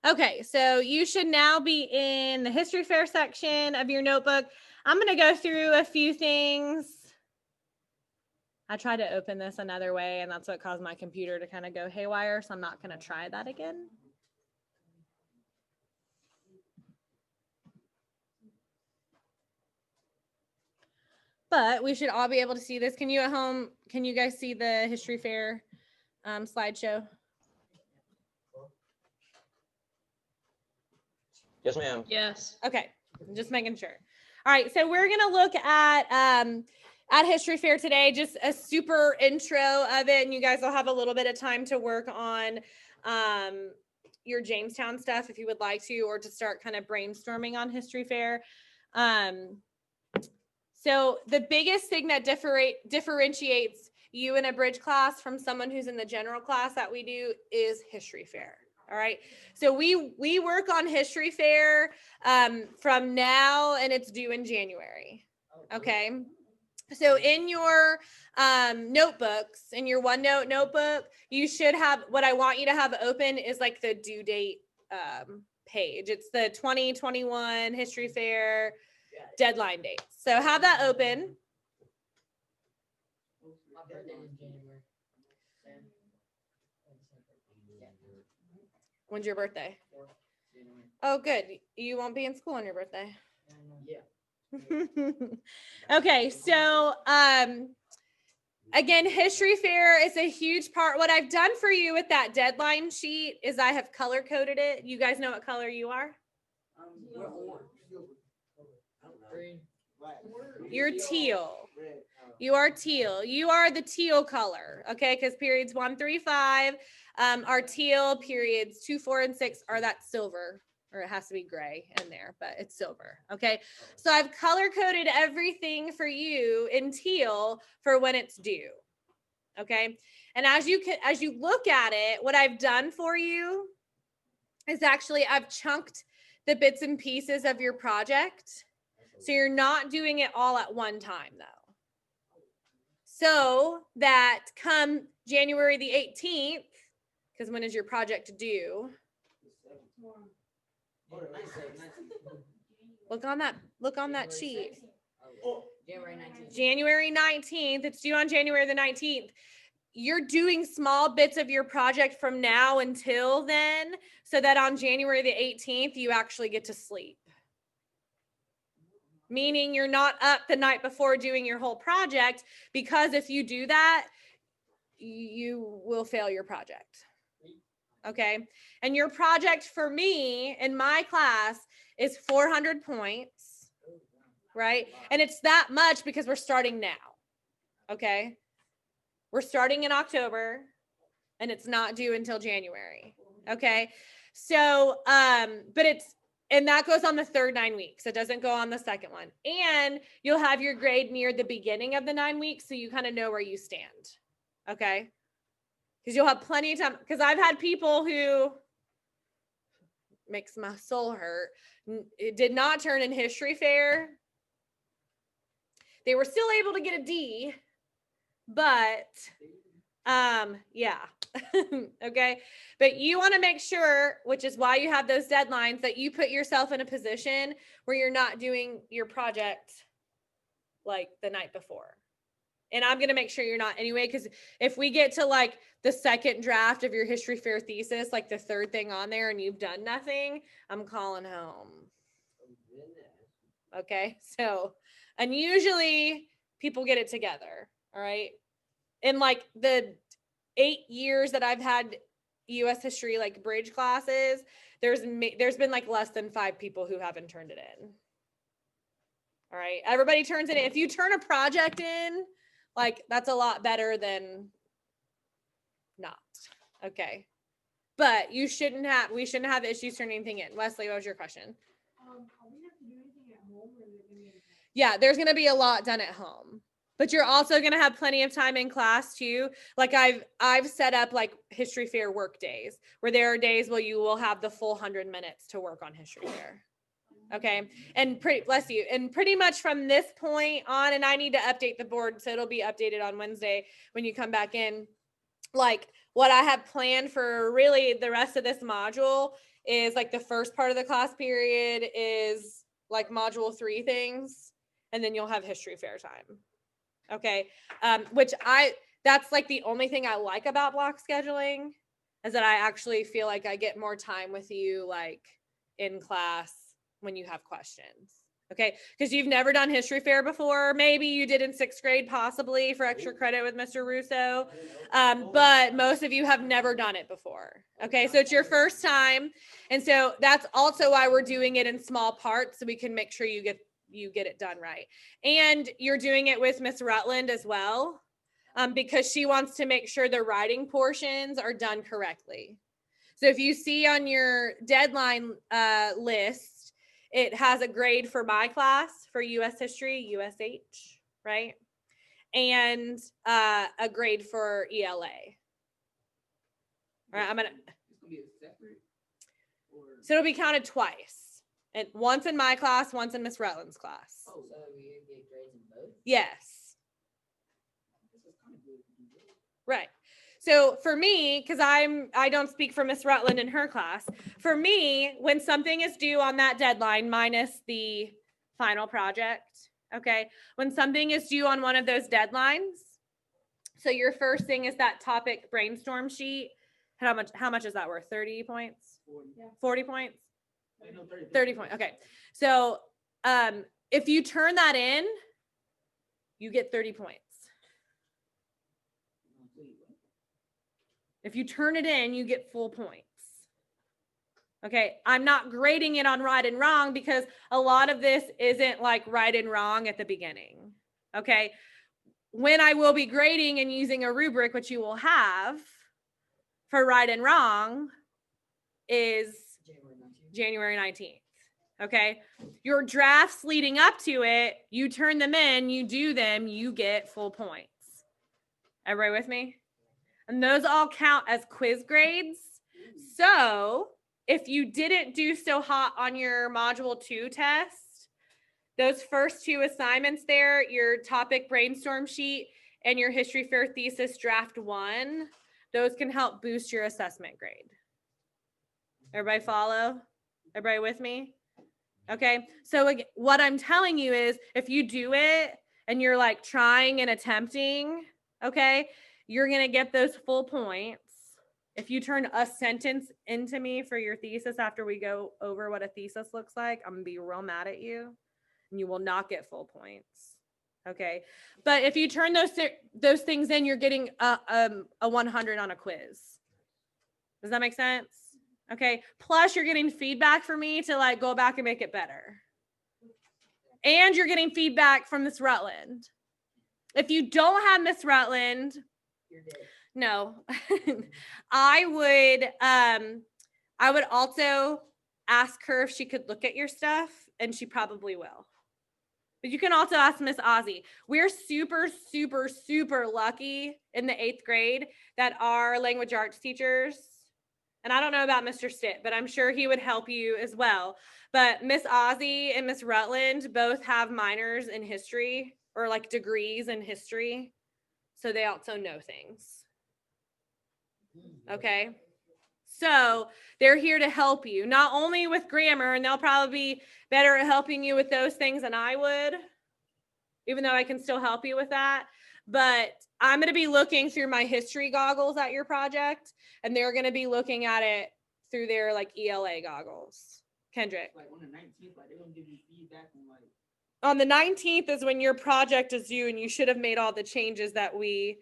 Okay, so you should now be in the history fair section of your notebook. I'm going to go through a few things. I tried to open this another way, and that's what caused my computer to kind of go haywire, so I'm not going to try that again. But we should all be able to see this. Can you at home, can you guys see the history fair slideshow? Yes, ma'am. Yes. Okay, just making sure. All right, so we're gonna look at history fair today, just a super intro of it, and you guys will have a little bit of time to work on your Jamestown stuff if you would like to, or to start kind of brainstorming on history fair. So the biggest thing that differentiates you in a bridge class from someone who's in the general class that we do is history fair. All right. So we work on history fair from now, and it's due in January. Okay. So in your notebooks, in your OneNote notebook, you should have, what I want you to have open is like the due date page. It's the 2021 history fair deadline date. So have that open. When's your birthday? Oh, good. You won't be in school on your birthday. Yeah. Okay, so again, history fair is a huge part. What I've done for you with that deadline sheet is I have color coded it. You guys know what color you are? You're teal. You are teal. You are the teal color, okay? Because periods 1 through 5 are teal. Periods 2, 4, and 6 are that silver, or it has to be gray in there, but it's silver, okay? So I've color coded everything for you in teal for when it's due, okay? And as you look at it, what I've done for you is actually I've chunked the bits and pieces of your project. So you're not doing it all at one time, though. So that come January the 18th, because when is your project due? Look on that sheet. January 19th. It's due on January the 19th. You're doing small bits of your project from now until then, so that on January the 18th, you actually get to sleep. Meaning you're not up the night before doing your whole project, because if you do that, you will fail your project. Okay. And your project for me in my class is 400 points, right? And it's that much because we're starting now. Okay. We're starting in October and it's not due until January. Okay. So, and that goes on the third 9 weeks. It doesn't go on the second one. And you'll have your grade near the beginning of the 9 weeks, so you kind of know where you stand. Okay? Because you'll have plenty of time. Because I've had people who, makes my soul hurt, it did not turn in history fair. They were still able to get a D, but yeah. Okay. But you want to make sure, which is why you have those deadlines, that you put yourself in a position where you're not doing your project like the night before. And I'm going to make sure you're not anyway, because if we get to like the second draft of your history fair thesis, like the third thing on there, and you've done nothing, I'm calling home. Okay. So, and usually people get it together. All right. In like the 8 years that I've had U.S. history, like bridge classes, there's been like less than 5 people who haven't turned it in. All right. Everybody turns it in. If you turn a project in, like that's a lot better than not. Okay. But we shouldn't have issues turning anything in. Wesley, what was your question? Are we have to do anything at home, or is it gonna be Yeah, there's going to be a lot done at home. But you're also going to have plenty of time in class too. Like I've set up like history fair work days where there are days where you will have the full 100 minutes to work on history fair. Okay. And bless you. And pretty much from this point on, and I need to update the board, so it'll be updated on Wednesday when you come back in. like what I have planned for really the rest of this module is like the first part of the class period is like module 3 things, and then you'll have history fair time. Okay. Which that's like the only thing I like about block scheduling is that I actually feel like I get more time with you like in class when you have questions. Okay. Because you've never done history fair before. Maybe you did in 6th grade, possibly for extra credit with Mr. Russo. But most of you have never done it before. Okay. So it's your first time. And so that's also why we're doing it in small parts so we can make sure you get it done right. And you're doing it with Miss Rutland as well, because she wants to make sure the writing portions are done correctly. So if you see on your deadline list, it has a grade for my class for U.S. history, USH, right? And a grade for ELA. All right, I'm gonna. So it'll be counted twice, and once in my class, once in Miss Rutland's class. Oh, so you get grades in both? Yes. Right. So for me, because I don't speak for Miss Rutland in her class. For me, when something is due on that deadline, minus the final project, okay, when something is due on one of those deadlines, so your first thing is that topic brainstorm sheet. How much is that worth? 30 points? 40 points? 30 points. Okay. So if you turn that in, you get 30 points. If you turn it in, you get full points. Okay, I'm not grading it on right and wrong because a lot of this isn't like right and wrong at the beginning. Okay, when I will be grading and using a rubric, which you will have for right and wrong, is January 19th. Okay, your drafts leading up to it, you turn them in, you do them, you get full points. Everybody with me? And those all count as quiz grades. So if you didn't do so hot on your module 2 test, those first 2 assignments there, your topic brainstorm sheet and your history fair thesis draft 1, those can help boost your assessment grade. Everybody follow? Everybody with me? Okay. So what I'm telling you is if you do it and you're like trying and attempting, okay, you're going to get those full points. If you turn a sentence into me for your thesis after we go over what a thesis looks like, I'm going to be real mad at you and you will not get full points. Okay. But if you turn those things in, you're getting a 100 on a quiz. Does that make sense? Okay. Plus you're getting feedback from me to like go back and make it better. And you're getting feedback from Miss Rutland. If you don't have Miss Rutland, You're dead. no, I would also ask her if she could look at your stuff, and she probably will. But you can also ask Miss Ozzie. We're super, super, super lucky in the 8th grade that our language arts teachers, and I don't know about Mr. Stitt, but I'm sure he would help you as well. But Miss Ozzie and Miss Rutland both have minors in history or like degrees in history. So they also know things. Okay. So they're here to help you, not only with grammar, and they'll probably be better at helping you with those things than I would, even though I can still help you with that. But I'm going to be looking through my history goggles at your project, and they're going to be looking at it through their like ELA goggles. Kendrick. Like on the 19th, like they're gonna give you feedback on like. On the 19th is when your project is due, and you should have made all the changes that we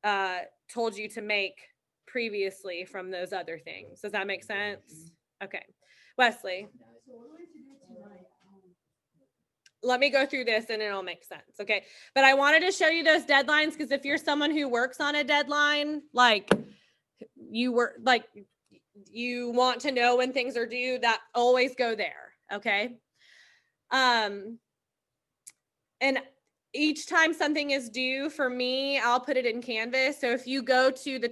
told you to make previously from those other things. Does that make sense? Okay. Wesley. So what do I have to do tonight? Let me go through this and it'll make sense. Okay. But I wanted to show you those deadlines because if you're someone who works on a deadline, like you want to know when things are due, that always go there. Okay. And each time something is due for me, I'll put it in Canvas. So if you go to the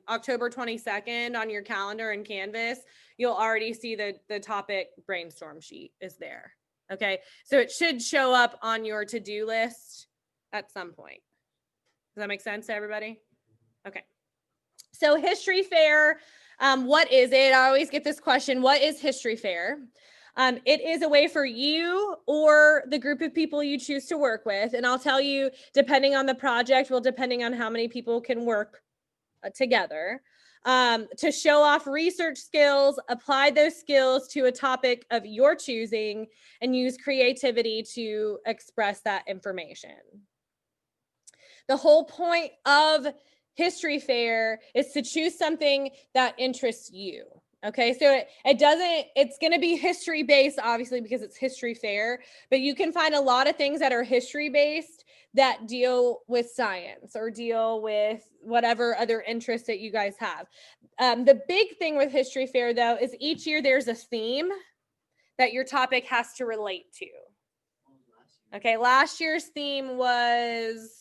October 22nd on your calendar in Canvas, you'll already see the topic brainstorm sheet is there. Okay. So it should show up on your to-do list at some point. Does that make sense to everybody? Okay. So History Fair, what is it? I always get this question. What is History Fair? It is a way for you or the group of people you choose to work with. And I'll tell you, depending on the project, well, depending on how many people can work together, to show off research skills, apply those skills to a topic of your choosing, and use creativity to express that information. The whole point of History Fair is to choose something that interests you. Okay, so it's going to be history based, obviously, because it's History Fair, but you can find a lot of things that are history based that deal with science or deal with whatever other interests that you guys have. The big thing with History Fair, though, is each year there's a theme that your topic has to relate to. Okay, last year's theme was,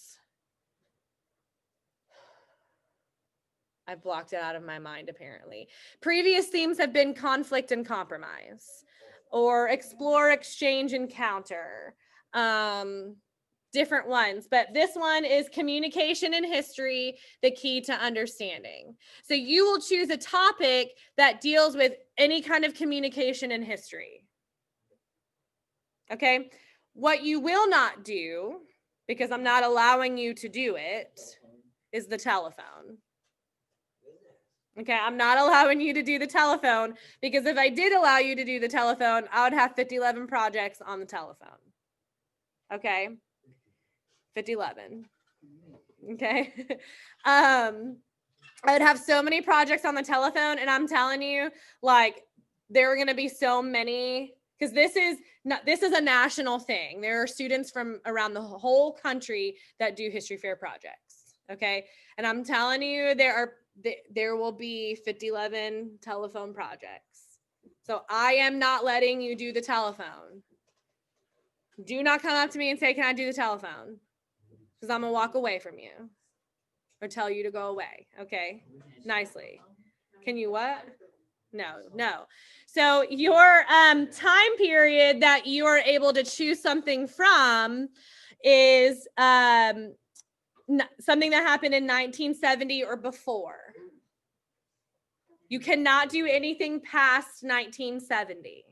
I've blocked it out of my mind, apparently. Previous themes have been conflict and compromise, or explore, exchange, encounter. Different ones, but this one is communication in history, the key to understanding. So you will choose a topic that deals with any kind of communication in history. Okay, what you will not do, because I'm not allowing you to do it, is the telephone. Okay, I'm not allowing you to do the telephone, because if I did allow you to do the telephone, I would have 5011 projects on the telephone. Okay, 5011. Okay, I would have so many projects on the telephone, and I'm telling you, like, there are going to be so many, because this is a national thing. There are students from around the whole country that do History Fair projects. Okay, and I'm telling you, there will be 5011 telephone projects. So I am not letting you do the telephone. Do not come up to me and say, can I do the telephone? Because I'm going to walk away from you or tell you to go away. Okay, nicely. Can you what? No. So your time period that you are able to choose something from is something that happened in 1970 or before. You cannot do anything past 1970.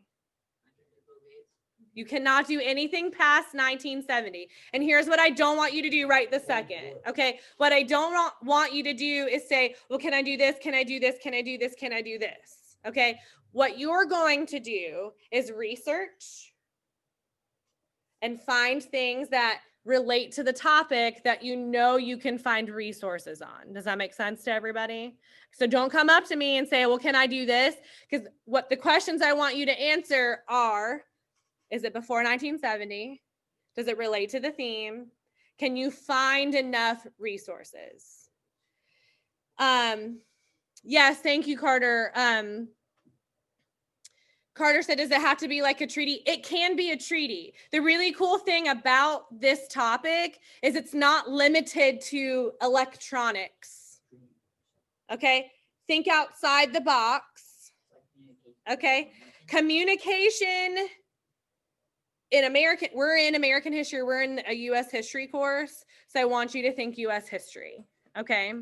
You cannot do anything past 1970. And here's what I don't want you to do right this second. Okay. What I don't want you to do is say, well, can I do this? Can I do this? Can I do this? Can I do this? Okay. What you're going to do is research and find things that relate to the topic that you know you can find resources on. Does that make sense to everybody? So don't come up to me and say, well, can I do this? Because what the questions I want you to answer are, is it before 1970? Does it relate to the theme? Can you find enough resources? Yes, thank you, Carter. Carter said, does it have to be like a treaty? It can be a treaty. The really cool thing about this topic is it's not limited to electronics. Okay, think outside the box. Okay, communication we're in American history, we're in a U.S. history course, so I want you to think U.S. history, okay?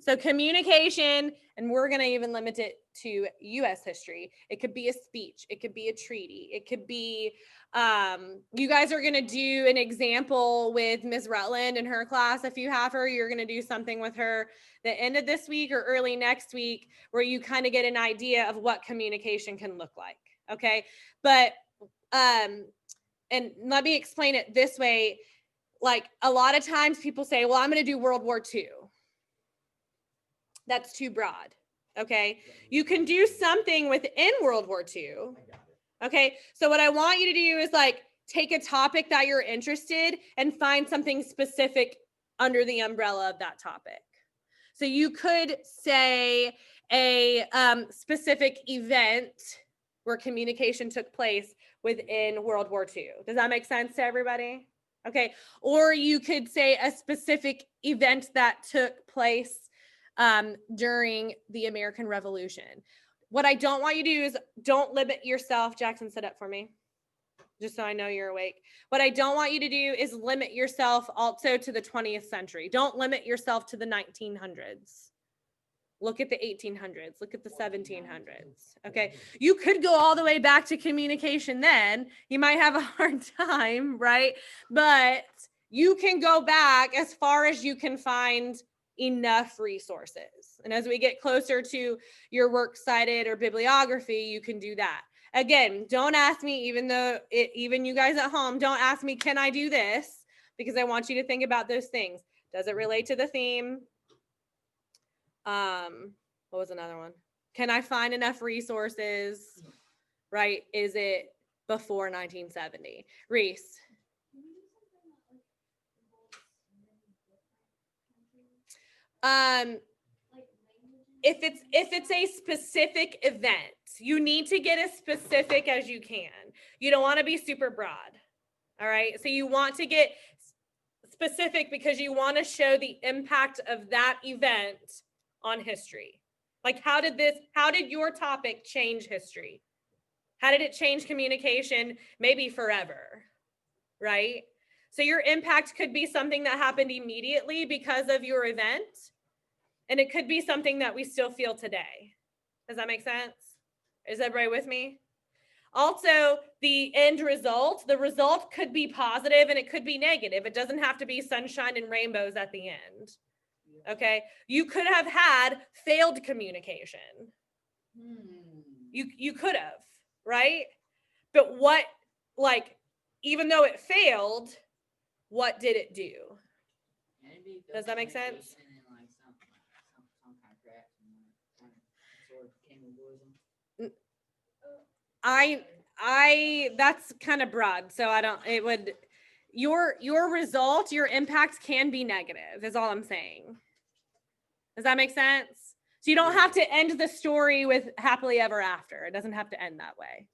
So communication, and we're going to even limit it to U.S. history. It could be a speech. It could be a treaty. It could be, you guys are going to do an example with Ms. Rutland in her class. If you have her, you're going to do something with her the end of this week or early next week where you kind of get an idea of what communication can look like, okay? But, and let me explain it this way. Like, a lot of times people say, well, I'm going to do World War II. That's too broad. Okay. You can do something within World War II. Okay. So what I want you to do is like take a topic that you're interested and find something specific under the umbrella of that topic. So you could say a specific event where communication took place within World War II. Does that make sense to everybody? Okay. Or you could say a specific event that took place during the American Revolution. What I don't want you to do is don't limit yourself. Jackson, sit up for me. just so I know you're awake. What I don't want you to do is limit yourself also to the 20th century. Don't limit yourself to the 1900s. Look at the 1800s. Look at the 1700s. Okay. You could go all the way back to communication then. You might have a hard time, right? But you can go back as far as you can find enough resources. And as we get closer to your works cited or bibliography, you can do that. Again, don't ask me, even you guys at home, don't ask me, can I do this? Because I want you to think about those things. Does it relate to the theme? What was another one? Can I find enough resources? Right? Is it before 1970? Reese. If it's a specific event, you need to get as specific as you can. You don't want to be super broad. All right. So you want to get specific because you want to show the impact of that event on history. Like how did your topic change history? How did it change communication? Maybe forever, right? So your impact could be something that happened immediately because of your event. And it could be something that we still feel today. Does that make sense? Is everybody with me? Also, the end result, the result could be positive and it could be negative. It doesn't have to be sunshine and rainbows at the end. Okay. You could have had failed communication. You could have, right? But even though it failed, what did it do? Does that make sense? That's kind of broad. So your result, your impact can be negative is all I'm saying. Does that make sense? So you don't have to end the story with happily ever after. It doesn't have to end that way.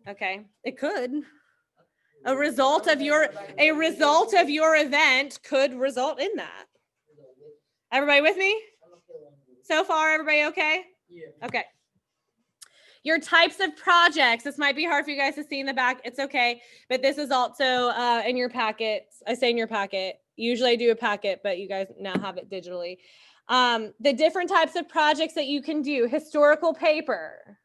Okay. It could. A result of your event could result in that. Everybody with me? So far, everybody okay? Yeah. Okay. Your types of projects. This might be hard for you guys to see in the back. It's okay. But this is also in your packets. I say in your packet. Usually I do a packet, but you guys now have it digitally. The different types of projects that you can do. Historical paper.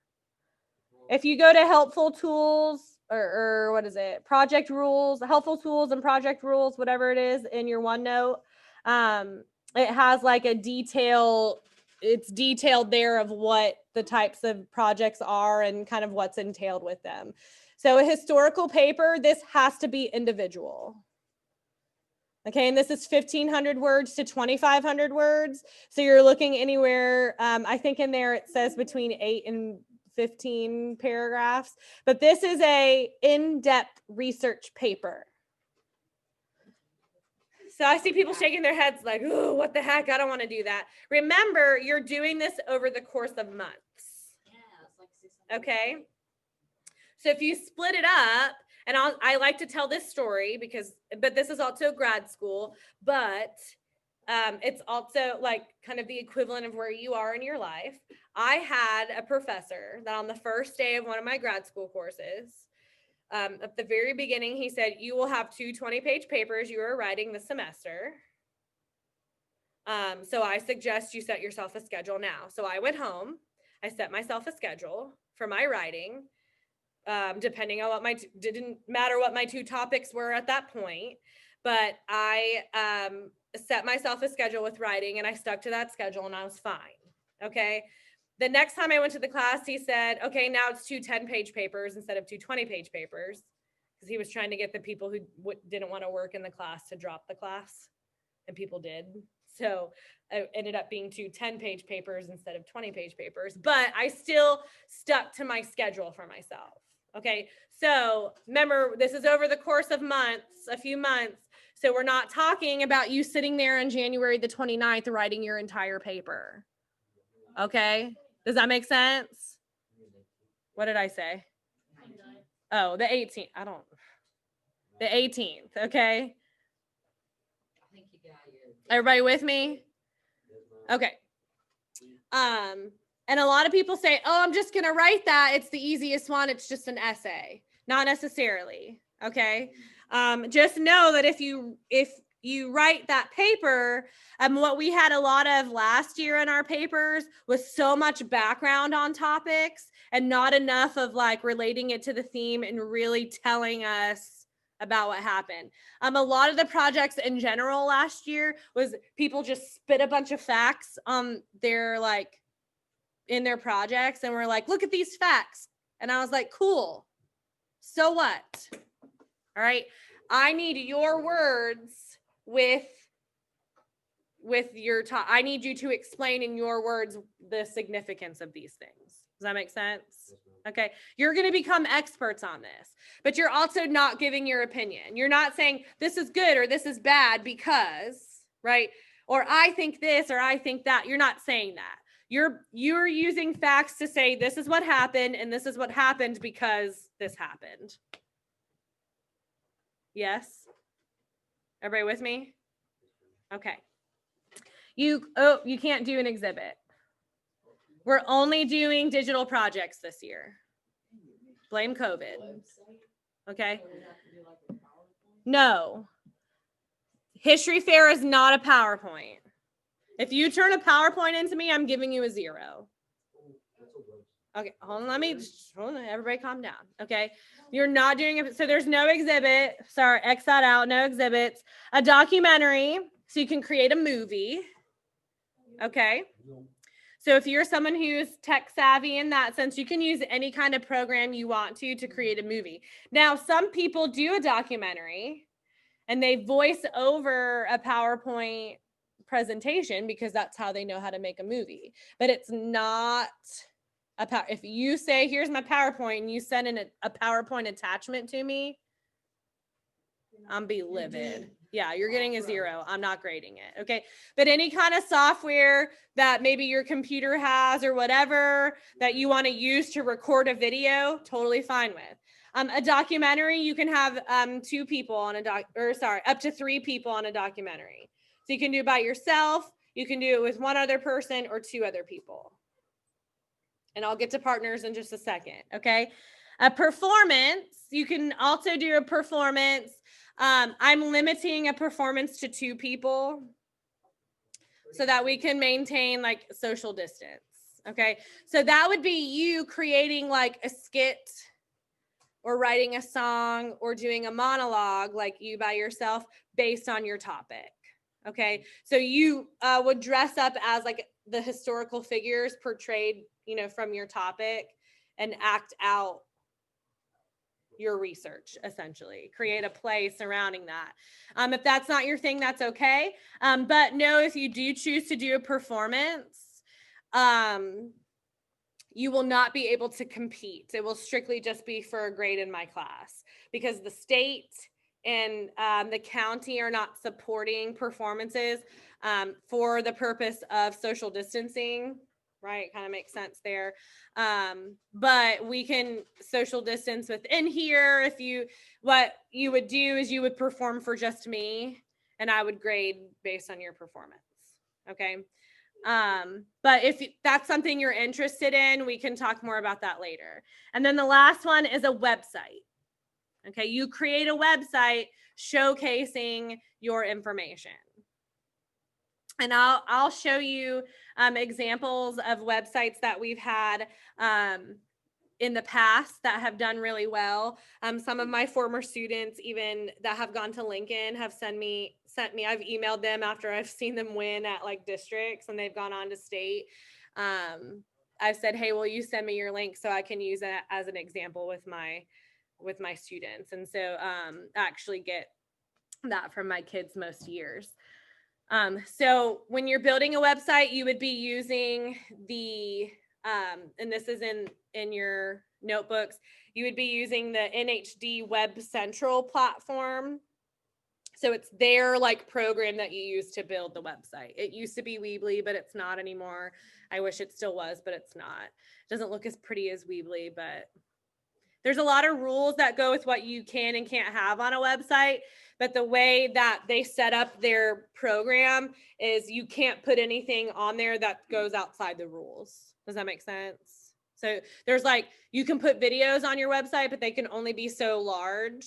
If you go to helpful tools or what is it? Project rules, helpful tools and project rules, whatever it is in your OneNote. It has like it's detailed there of what the types of projects are and kind of what's entailed with them. So a historical paper, this has to be individual. Okay, and this is 1,500 words to 2,500 words. So you're looking anywhere, I think in there it says between 8 and 15 paragraphs, but this is a in-depth research paper. So I see people shaking their heads like, oh, what the heck? I don't want to do that. Remember, you're doing this over the course of months. Okay. So if you split it up, and I like to tell this story but this is also grad school, but it's also like kind of the equivalent of where you are in your life. I had a professor that on the first day of one of my grad school courses, at the very beginning, he said, you will have 2 20-page papers you are writing this semester. So I suggest you set yourself a schedule now. So I went home, I set myself a schedule for my writing, depending on didn't matter what my 2 topics were at that point, but I set myself a schedule with writing and I stuck to that schedule and I was fine. Okay. The next time I went to the class, he said, okay, now it's 2 10-page papers instead of 2 20-page papers, because he was trying to get the people who didn't want to work in the class to drop the class, and people did. So it ended up being 2 10-page papers instead of 20-page papers, but I still stuck to my schedule for myself. Okay. So remember, this is over the course of a few months. So we're not talking about you sitting there on January the 29th writing your entire paper. Okay. Does that make sense? What did I say? Oh, the 18th. The 18th. Okay. Everybody with me? Okay. And a lot of people say, oh, I'm just going to write that. It's the easiest one. It's just an essay. Not necessarily. Okay. Just know that if you write that paper, what we had a lot of last year in our papers was so much background on topics and not enough of like relating it to the theme and really telling us about what happened. A lot of the projects in general last year was people just spit a bunch of facts on their like in their projects and we're like, look at these facts. And I was like, cool. So what? All right. I need your words with your top. I need you to explain in your words the significance of these things. Does that make sense? Okay. You're going to become experts on this, but you're also not giving your opinion. You're not saying this is good or this is bad because, right? Or I think this or I think that. You're not saying that. You're using facts to say this is what happened and this is what happened because this happened. Yes? Everybody with me? Okay. You can't do an exhibit. We're only doing digital projects this year. Blame COVID. Okay? No. History Fair is not a PowerPoint. If you turn a PowerPoint into me, I'm giving you a 0. Okay, hold on. Everybody calm down. Okay. You're not doing it. So there's no exhibit. Sorry, X that out. No exhibits. A documentary. So you can create a movie. Okay. So if you're someone who's tech savvy in that sense, you can use any kind of program you want to create a movie. Now, some people do a documentary and they voice over a PowerPoint presentation because that's how they know how to make a movie. But it's not if you say, here's my PowerPoint and you send in a PowerPoint attachment to me, I'm be livid. Yeah, you're getting a 0. I'm not grading it. Okay. But any kind of software that maybe your computer has or whatever that you want to use to record a video, totally fine with. A documentary, you can have up to 3 people on a documentary. So you can do it by yourself. You can do it with 1 other person or 2 other people. And I'll get to partners in just a second. Okay. A performance, you can also do a performance. I'm limiting a performance to 2 people so that we can maintain like social distance. Okay. So that would be you creating like a skit or writing a song or doing a monologue, like you by yourself based on your topic. Okay. So you would dress up as like the historical figures portrayed, from your topic and act out your research, essentially. Create a play surrounding that. If that's not your thing, that's okay. But no, if you do choose to do a performance, you will not be able to compete. It will strictly just be for a grade in my class because the state and the county are not supporting performances for the purpose of social distancing. Right? Kind of makes sense there. But we can social distance within here. What you would do is you would perform for just me and I would grade based on your performance. Okay. But if that's something you're interested in, we can talk more about that later. And then the last one is a website. Okay. You create a website showcasing your information. And I'll show you examples of websites that we've had in the past that have done really well. Some of my former students, even that have gone to Lincoln, have sent me. I've emailed them after I've seen them win at like districts and they've gone on to state. I've said, hey, will you send me your link so I can use it as an example with my students? And so I actually get that from my kids most years. So when you're building a website, you would be using and this is in your notebooks, you would be using the NHD Web Central platform. So it's their like program that you use to build the website. It used to be Weebly, but it's not anymore. I wish it still was, but it's not. It doesn't look as pretty as Weebly, but there's a lot of rules that go with what you can and can't have on a website. But the way that they set up their program is you can't put anything on there that goes outside the rules. Does that make sense? So there's like, you can put videos on your website, but they can only be so large.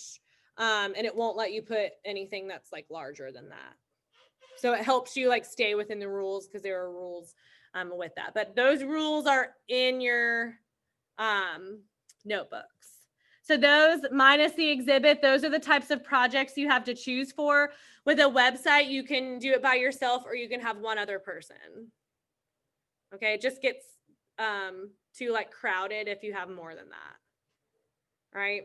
And it won't let you put anything that's like larger than that. So it helps you like stay within the rules because there are rules with that. But those rules are in your notebooks. So those minus the exhibit, those are the types of projects you have to choose for. With a website, you can do it by yourself or you can have one other person. Okay, it just gets too like crowded if you have more than that. All right.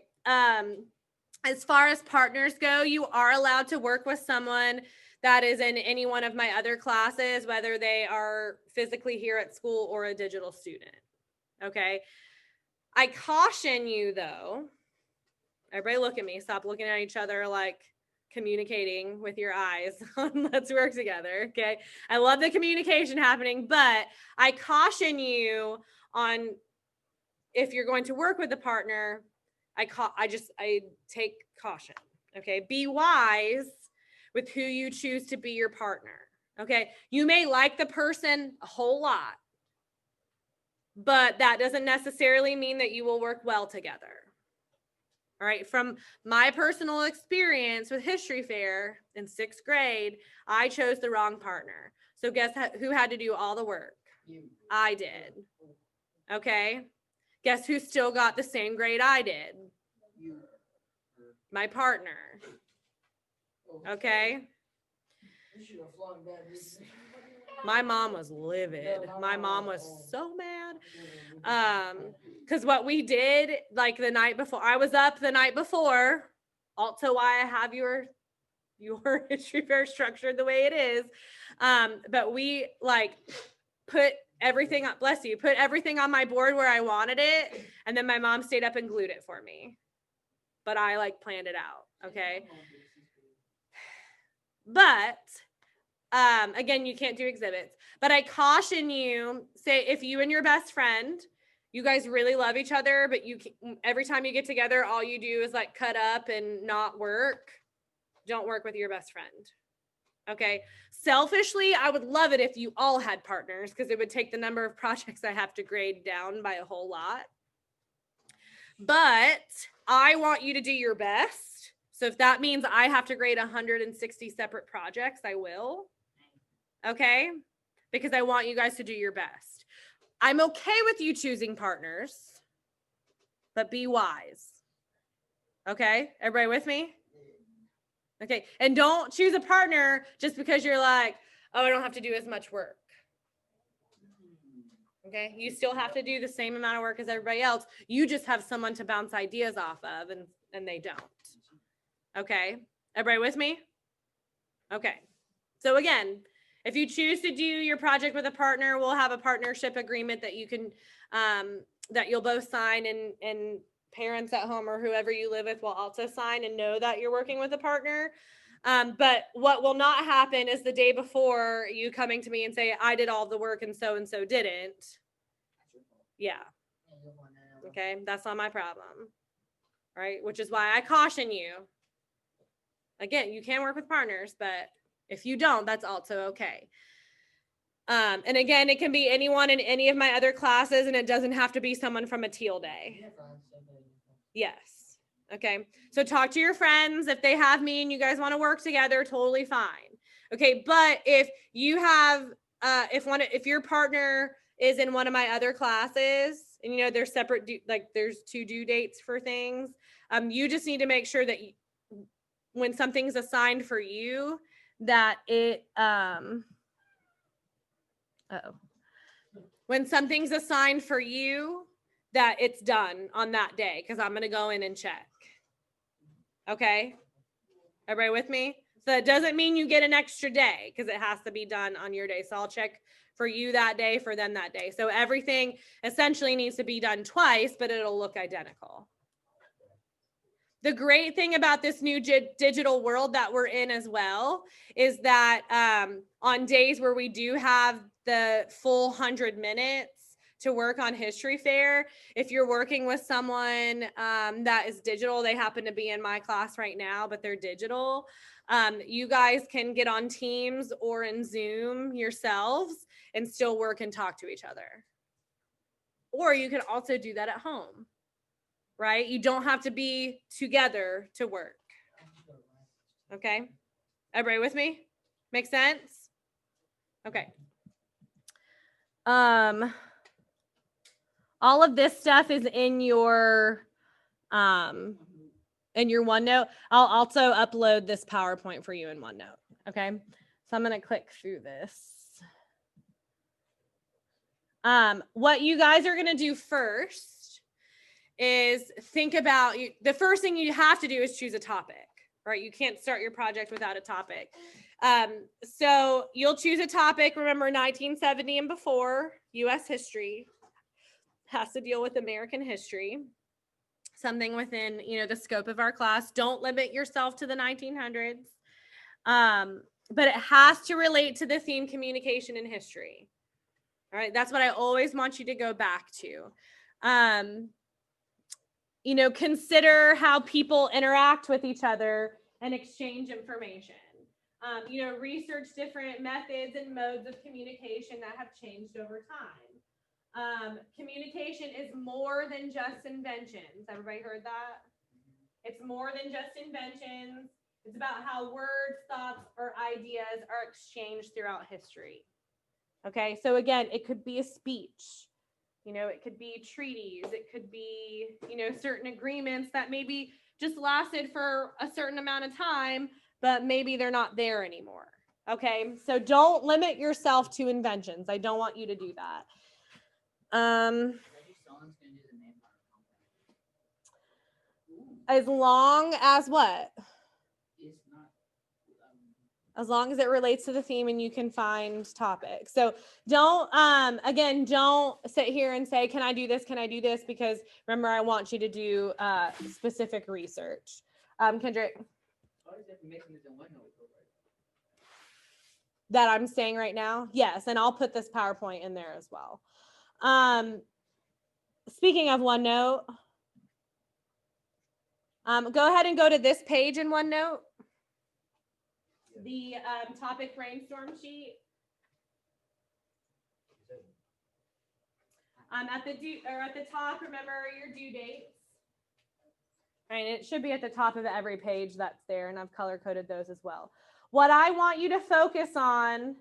As far as partners go, you are allowed to work with someone that is in any one of my other classes, whether they are physically here at school or a digital student. Okay. I caution you though, everybody look at me, stop looking at each other like communicating with your eyes. Let's work together. Okay. I love the communication happening, but I caution you on if you're going to work with a partner, I take caution. Okay. Be wise with who you choose to be your partner. Okay. You may like the person a whole lot, but that doesn't necessarily mean that you will work well together. All right. From my personal experience with History Fair in 6th grade, I chose the wrong partner. So guess who had to do all the work? You. I did. Okay. Guess who still got the same grade I did? You. My partner. Okay. You should have flung that. This. My mom was livid. My mom was so mad. Because what we did, like the night before, I was up the night before, also why I have your History Fair structured the way it is. But we like put everything up, bless you, put everything on my board where I wanted it. And then my mom stayed up and glued it for me. But I like planned it out. Okay. But again, you can't do exhibits, but I caution you, say if you and your best friend, you guys really love each other, but every time you get together, all you do is like cut up and not work. Don't work with your best friend. Okay. Selfishly, I would love it if you all had partners because it would take the number of projects I have to grade down by a whole lot. But I want you to do your best. So if that means I have to grade 160 separate projects, I will. Okay? Because I want you guys to do your best. I'm okay with you choosing partners, but be wise. Okay? Everybody with me? Okay. And don't choose a partner just because you're like, oh, I don't have to do as much work. Okay. You still have to do the same amount of work as everybody else. You just have someone to bounce ideas off of and they don't. Okay. Everybody with me? Okay. So again, if you choose to do your project with a partner, we'll have a partnership agreement that you can, that you'll both sign and parents at home or whoever you live with will also sign and know that you're working with a partner. But what will not happen is the day before you coming to me and say, I did all the work and so didn't. Yeah. Okay. That's not my problem. Right. Which is why I caution you. Again, you can work with partners, but if you don't, that's also okay. And again, it can be anyone in any of my other classes, and it doesn't have to be someone from a teal day. Yes. Okay. So talk to your friends. If they have me and you guys want to work together, totally fine. Okay. But if you have, if your partner is in one of my other classes and you know, there's separate, like there's 2 due dates for things. You just need to make sure that when something's assigned for you, that it, when something's assigned for you, that it's done on that day, because I'm going to go in and check. Okay. Everybody with me? So it doesn't mean you get an extra day because it has to be done on your day. So I'll check for you that day, for them that day. So everything essentially needs to be done twice, but it'll look identical. The great thing about this new digital world that we're in as well is that on days where we do have the full 100 minutes to work on History Fair, if you're working with someone that is digital, they happen to be in my class right now, but they're digital, you guys can get on Teams or in Zoom yourselves and still work and talk to each other. or you can also do that at home, right? You don't have to be together to work. Okay. Everybody with me? Make sense? Okay. All of this stuff is in your OneNote. I'll also upload this PowerPoint for you in OneNote. Okay. So I'm going to click through this. What you guys are going to do first is think about the first thing you have to do is choose a topic, right? You can't start your project without a topic. So you'll choose a topic. Remember 1970 and before, US history has to deal with American history, something within, the scope of our class. Don't limit yourself to the 1900s. But it has to relate to the theme communication and history. All right. That's what I always want you to go back to. Consider how people interact with each other and exchange information. Research different methods and modes of communication that have changed over time. Communication is more than just inventions. Everybody heard that? It's more than just inventions. It's about how words, thoughts, or ideas are exchanged throughout history. Okay, so again, it could be a speech. It could be treaties. It could be, certain agreements that maybe just lasted for a certain amount of time, but maybe they're not there anymore. Okay, so don't limit yourself to inventions. I don't want you to do that. As long as what? As long as it relates to the theme and you can find topics. So don't sit here and say, can I do this? Can I do this? Because remember, I want you to do specific research. Kendrick. That I'm saying right now? Yes, and I'll put this PowerPoint in there as well. Speaking of OneNote, go ahead and go to this page in OneNote. The topic brainstorm sheet. At the top, remember your due dates. Right, it should be at the top of every page that's there, and I've color coded those as well. What I want you to focus on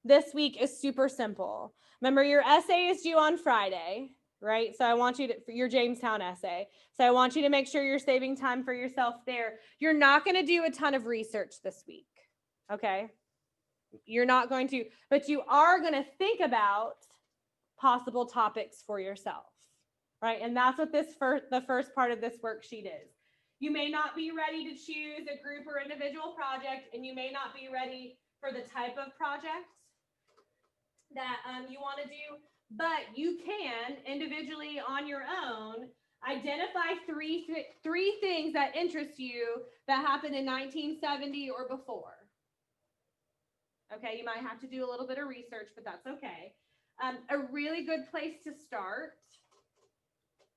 this week is super simple. Remember, your essay is due on Friday, right? So I want you to, for your Jamestown essay. So I want you to make sure you're saving time for yourself there. You're not going to do a ton of research this week, okay? You're not going to, but you are going to think about possible topics for yourself, right? And that's what the first part of this worksheet is. You may not be ready to choose a group or individual project, and you may not be ready for the type of project that you want to do, but you can individually on your own identify three things that interest you that happened in 1970 or before. Okay, you might have to do a little bit of research, but that's okay. A really good place to start,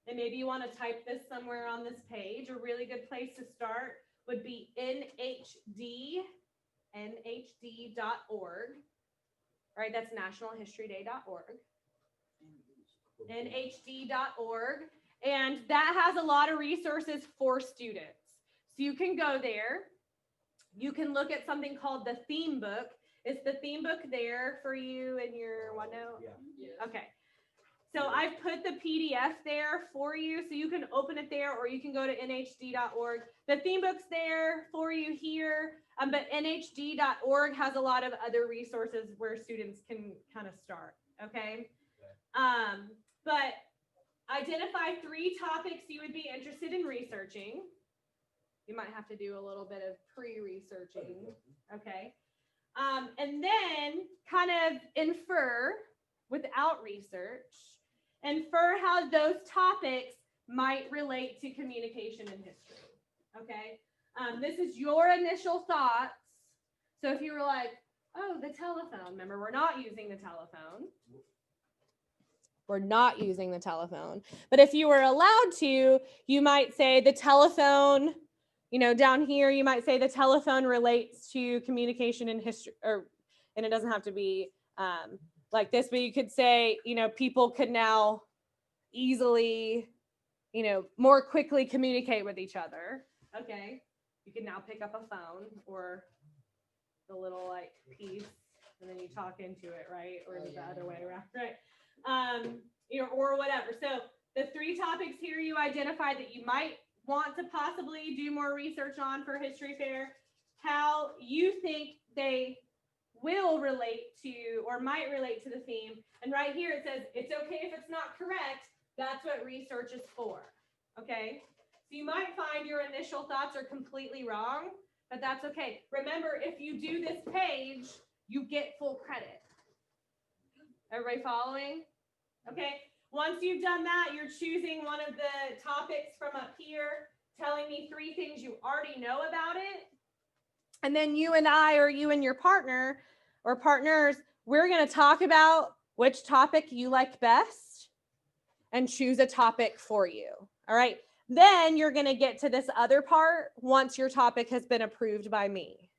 and maybe you want to type this somewhere on this page, a really good place to start would be nhd.org. Right, that's nationalhistoryday.org. nhd.org. And that has a lot of resources for students. So you can go there. You can look at something called the theme book. Is the theme book there for you in your OneNote? Yeah. Okay. So I've put the PDF there for you, so you can open it there, or you can go to nhd.org. The theme book's there for you here, but nhd.org has a lot of other resources where students can kind of start, okay? But identify 3 topics you would be interested in researching. You might have to do a little bit of pre-researching, okay? And then kind of infer, without research, infer how those topics might relate to communication and history, okay? This is your initial thoughts. So if you were like, oh, the telephone, remember, we're not using the telephone. We're not using the telephone. But if you were allowed to, you might say the telephone, down here, you might say the telephone relates to communication and history, and it doesn't have to be like this, but you could say, people could now easily, more quickly communicate with each other. Okay. You can now pick up a phone or the little like piece and then you talk into it, right? Or is it the other way around, right? Or whatever. So the 3 topics here you identified that you might want to possibly do more research on for History Fair, how you think they will relate to or might relate to the theme. And right here it says, it's okay if it's not correct. That's what research is for. Okay. So you might find your initial thoughts are completely wrong, but that's okay. Remember, if you do this page, you get full credit. Everybody following? Okay. Once you've done that, you're choosing one of the topics from up here, telling me 3 things you already know about it. And then you and I, or you and your partner or partners, we're going to talk about which topic you like best and choose a topic for you. All right. Then you're going to get to this other part once your topic has been approved by me.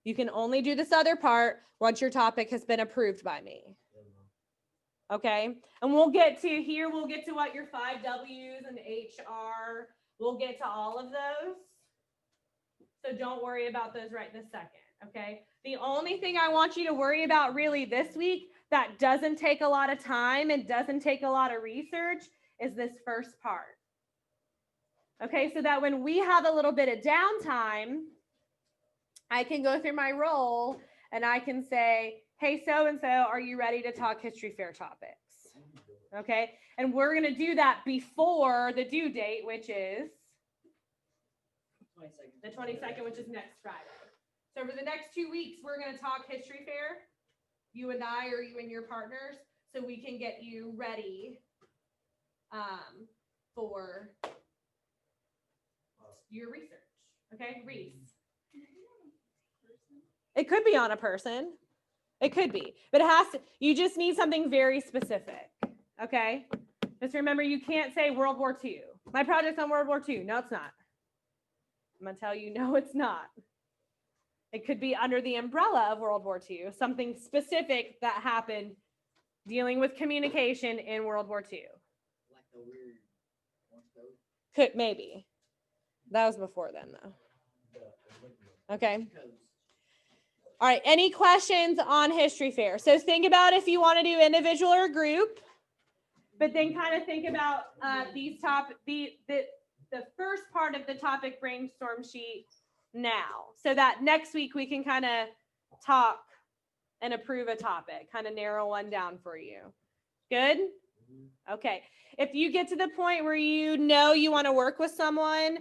You can only do this other part once your topic has been approved by me. Okay. And we'll get to here. We'll get to what your 5 W's and HR. We'll get to all of those. So don't worry about those right this second. Okay. The only thing I want you to worry about really this week that doesn't take a lot of time and doesn't take a lot of research is this first part. Okay. So that when we have a little bit of downtime, I can go through my role and I can say, hey, so-and-so, are you ready to talk History Fair topics? Okay. And we're going to do that before the due date, which is the 22nd, which is next Friday. So for the next 2 weeks, we're going to talk History Fair, you and I, or you and your partners, so we can get you ready for your research. Okay, Reese. It could be on a person. It could be, but it has to, you just need something very specific. Okay. Just remember, you can't say World War II. My project's on World War II. No, it's not. I'm going to tell you, no, it's not. It could be under the umbrella of World War II, something specific that happened dealing with communication in World War II. Like the weird Morse code. Could, maybe. That was before then, though. Okay. All right. Any questions on History Fair? So think about if you want to do individual or group, but then kind of think about these the first part of the topic brainstorm sheet now, so that next week we can kind of talk and approve a topic, kind of narrow one down for you. Good? Okay. If you get to the point where you know you want to work with someone,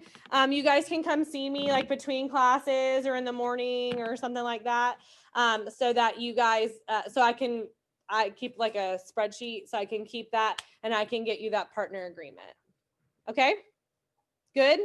you guys can come see me like between classes or in the morning or something like that, so that you guys, I keep like a spreadsheet, so I can keep that and I can get you that partner agreement. Okay? Good?